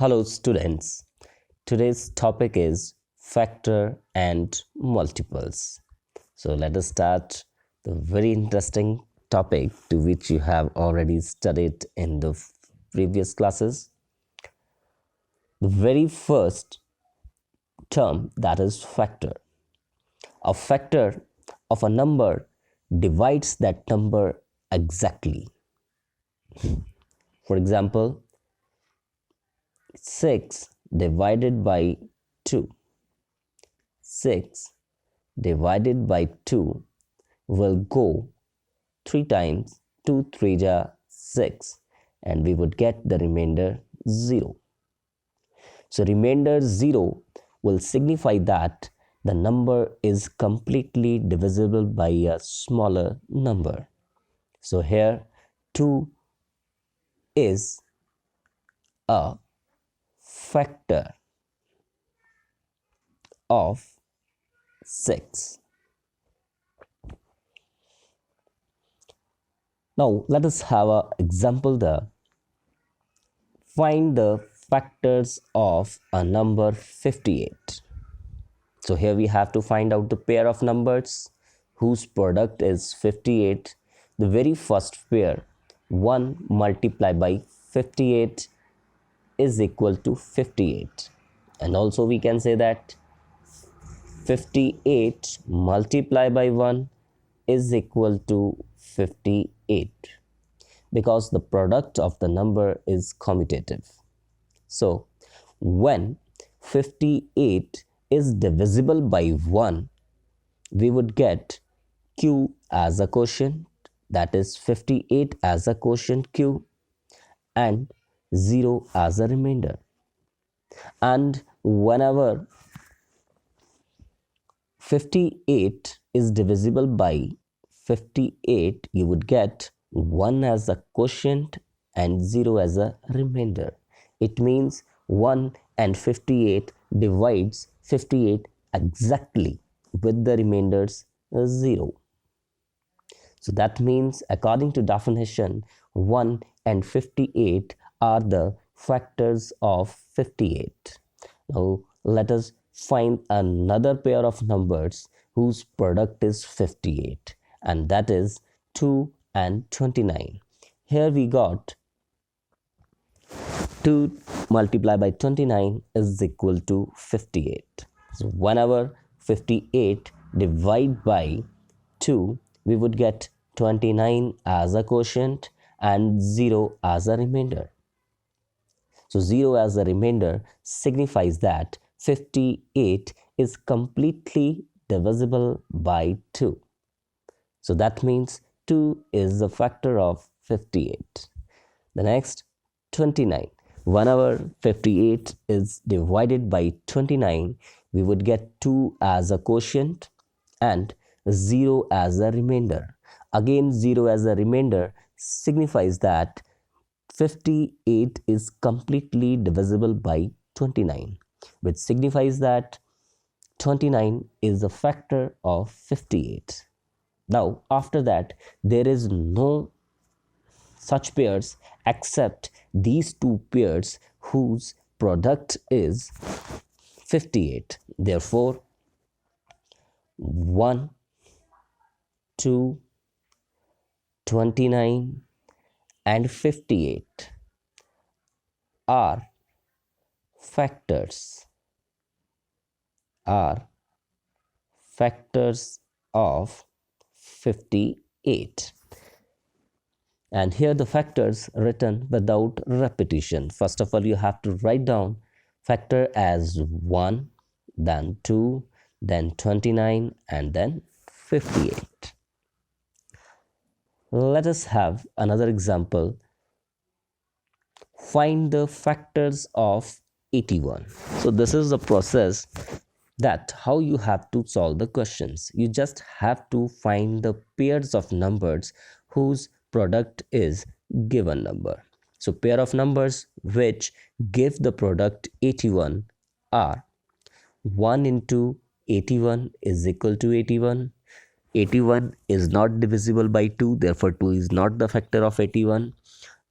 Hello students, today's topic is factor and multiples. So let us start the very interesting topic to which you have already studied in the previous classes. The very first term, that is factor. A factor of a number divides that number exactly. For example, 6 divided by 2. 6 divided by 2 will go 3 times 2 3 ja 6, and we would get the remainder 0. So remainder 0 will signify that the number is completely divisible by a smaller number. So here 2 is a factor of 6. Now let us have an example there. Find the factors of a number 58. So here we have to find out the pair of numbers whose product is 58. The very first pair, 1 multiplied by 58 is equal to 58. And also we can say that 58 multiplied by 1 is equal to 58, because the product of the number is commutative. So when 58 is divisible by 1, we would get q as a quotient, that is 58 as a quotient q, and 0 as a remainder. And whenever 58 is divisible by 58, you would get 1 as a quotient and 0 as a remainder. It means 1 and 58 divides 58 exactly with the remainders 0. So that means, according to definition, 1 and 58 are the factors of 58. Now let us find another pair of numbers whose product is 58, and that is 2 and 29. Here we got 2 multiplied by 29 is equal to 58. So whenever 58 divided by 2, we would get 29 as a quotient and 0 as a remainder. So 0 as a remainder signifies that 58 is completely divisible by 2. So that means 2 is the factor of 58. The next, 29. Whenever 58 is divided by 29, we would get 2 as a quotient and 0 as a remainder. Again, 0 as a remainder signifies that 58 is completely divisible by 29, which signifies that 29 is a factor of 58. Now, after that, there is no such pairs except these two pairs whose product is 58. Therefore, 1, 2, 29 and 58 are factors of 58. And here the factors written without repetition. First of all, you have to write down factor as 1, then 2, then 29, and then 58. Let us have another example. Find the factors of 81. So this is the process that how you have to solve the questions. You just have to find the pairs of numbers whose product is given number. So pair of numbers which give the product 81 are 1 into 81 is equal to 81. 81 is not divisible by 2, therefore 2 is not the factor of 81.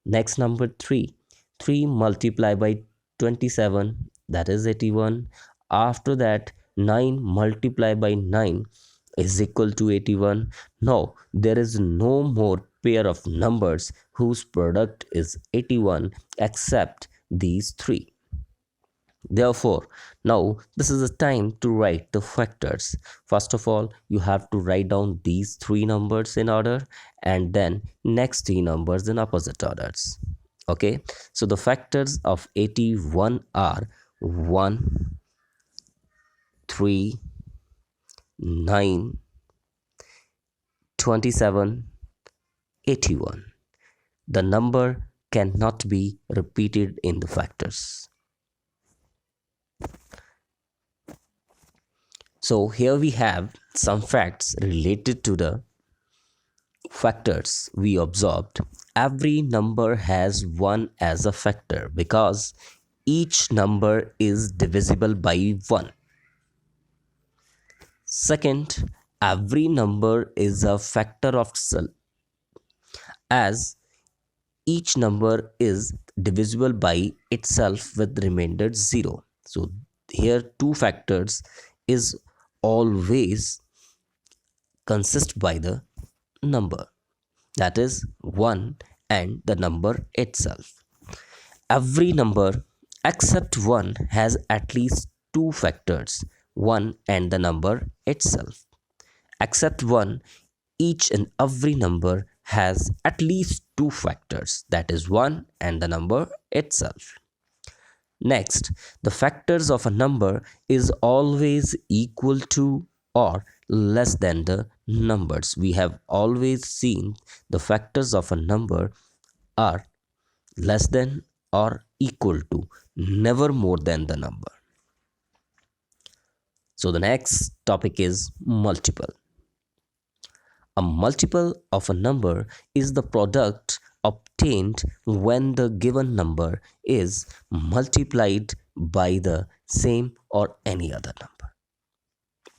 Next, number 3. 3 multiplied by 27, that is 81. After that, 9 multiplied by 9 is equal to 81. Now, there is no more pair of numbers whose product is 81 except these three. Therefore, now this is the time to write the factors. First of all, you have to write down these three numbers in order and then next three numbers in opposite orders. Okay, so the factors of 81 are 1, 3, 9, 27, 81. The number cannot be repeated in the factors. So here we have some facts related to the factors we observed. Every number has 1 as a factor because each number is divisible by 1. Second, every number is a factor of itself as each number is divisible by itself with remainder 0. So here two factors is always consist by the number, that is 1 and the number itself. Every number except 1 has at least two factors, 1 and the number itself. Except 1, each and every number has at least two factors, that is 1 and the number itself. Next, the factors of a number is always equal to or less than the numbers. We have always seen the factors of a number are less than or equal to, never more than the number. So the next topic is multiple. A multiple of a number is the product obtained when the given number is multiplied by the same or any other number.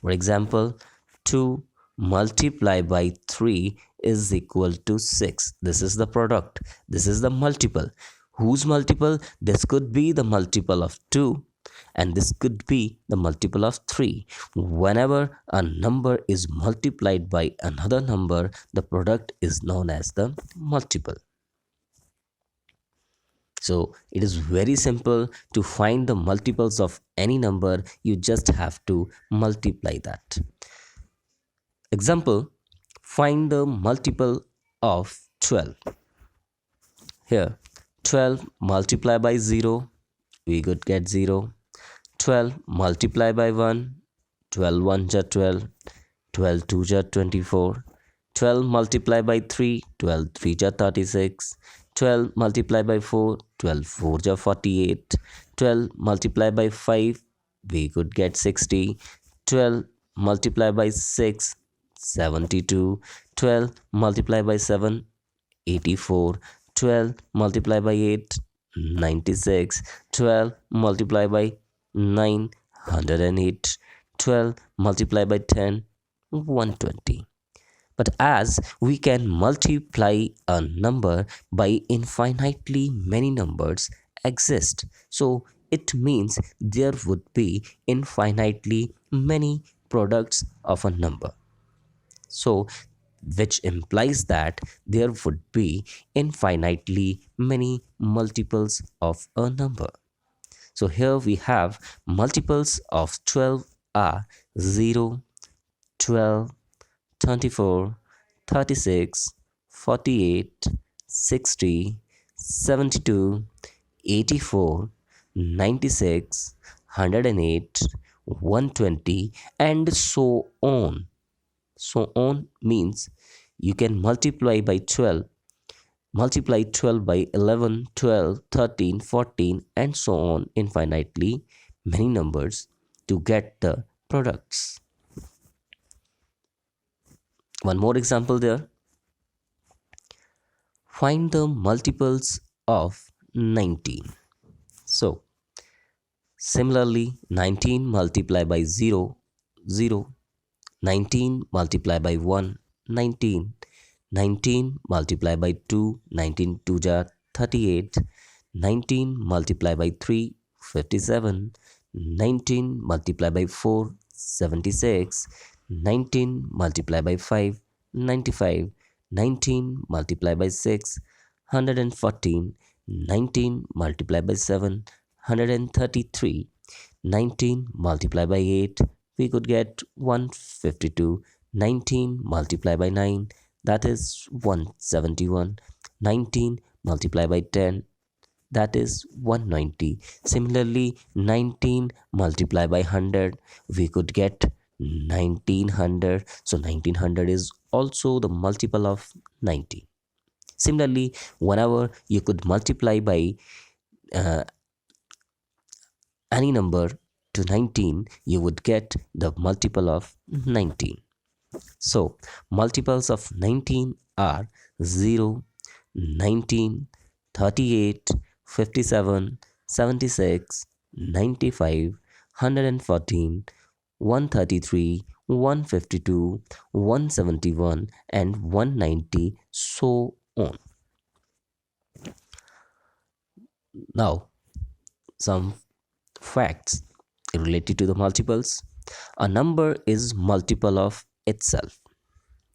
For example, 2 multiplied by 3 is equal to 6. This is the product. This is the multiple. Whose multiple? This could be the multiple of 2 and this could be the multiple of 3. Whenever a number is multiplied by another number, the product is known as the multiple. So it is very simple to find the multiples of any number. You just have to multiply that. Example, find the multiple of 12. Here, 12 multiplied by 0, we could get 0. 12 multiplied by 1, 12 1 ja 12, 12 2 ja 24. 12 multiplied by 3, 12 3 ja 36. 12 multiplied by 4, 12 4 ja 48. 12 multiplied by 5, we could get 60. 12 multiplied by 6, 72. 12 multiplied by 7, 84. 12 multiplied by 8, 96. 12 multiplied by 9, 108. 12 multiplied by 10, 120. But as we can multiply a number by infinitely many numbers exist, so it means there would be infinitely many products of a number. So which implies that there would be infinitely many multiples of a number. So here we have multiples of 12 are 0, 12, 24, 36, 48, 60, 72, 84, 96, 108, 120 and so on. So on means you can multiply by 12, multiply 12 by 11, 12, 13, 14 and so on infinitely many numbers to get the products. One more example there. Find the multiples of 19. So similarly 19 multiplied by 0, 0. 19 multiplied by 1, 19. 19 multiplied by 2, 19 2 ja 38. 19 multiplied by 3, 57. 19 multiplied by 4, 76. 19 multiplied by 5, 95. 19 multiplied by 6, 114. 19 multiplied by 7, 133. 19 multiplied by 8, we could get 152. 19 multiplied by 9, that is 171. 19 multiplied by 10, that is 190. Similarly, 19 multiplied by 100, we could get 1900. So 1900 is also the multiple of 90. Similarly, whenever you could multiply by uh, any number to 19, you would get the multiple of 19. So multiples of 19 are 0, 19, 38, 57, 76, 95, 114, 133, 152, 171, and 190, so on. Now, some facts related to the multiples. A number is multiple of itself.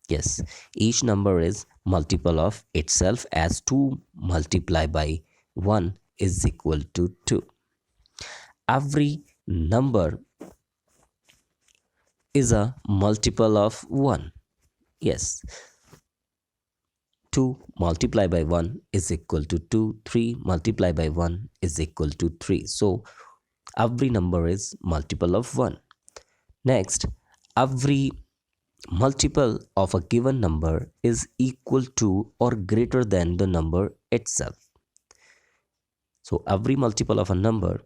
Yes, each number is multiple of itself, as 2 multiplied by 1 is equal to 2. Every number is a multiple of 1. Yes, 2 multiplied by 1 is equal to 2. 3 multiplied by 1 is equal to 3. So every number is multiple of 1. Next, every multiple of a given number is equal to or greater than the number itself. So every multiple of a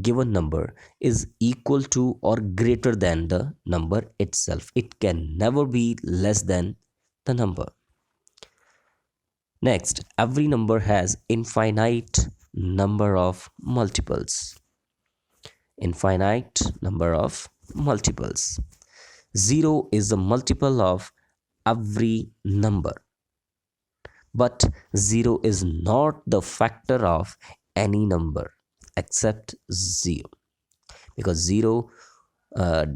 given number is equal to or greater than the number itself. It can never be less than the number. Next, every number has infinite number of multiples. Infinite number of multiples. 0 is the multiple of every number, but 0 is not the factor of any number except 0, because 0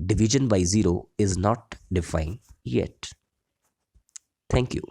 division by 0 is not defined yet. Thank you.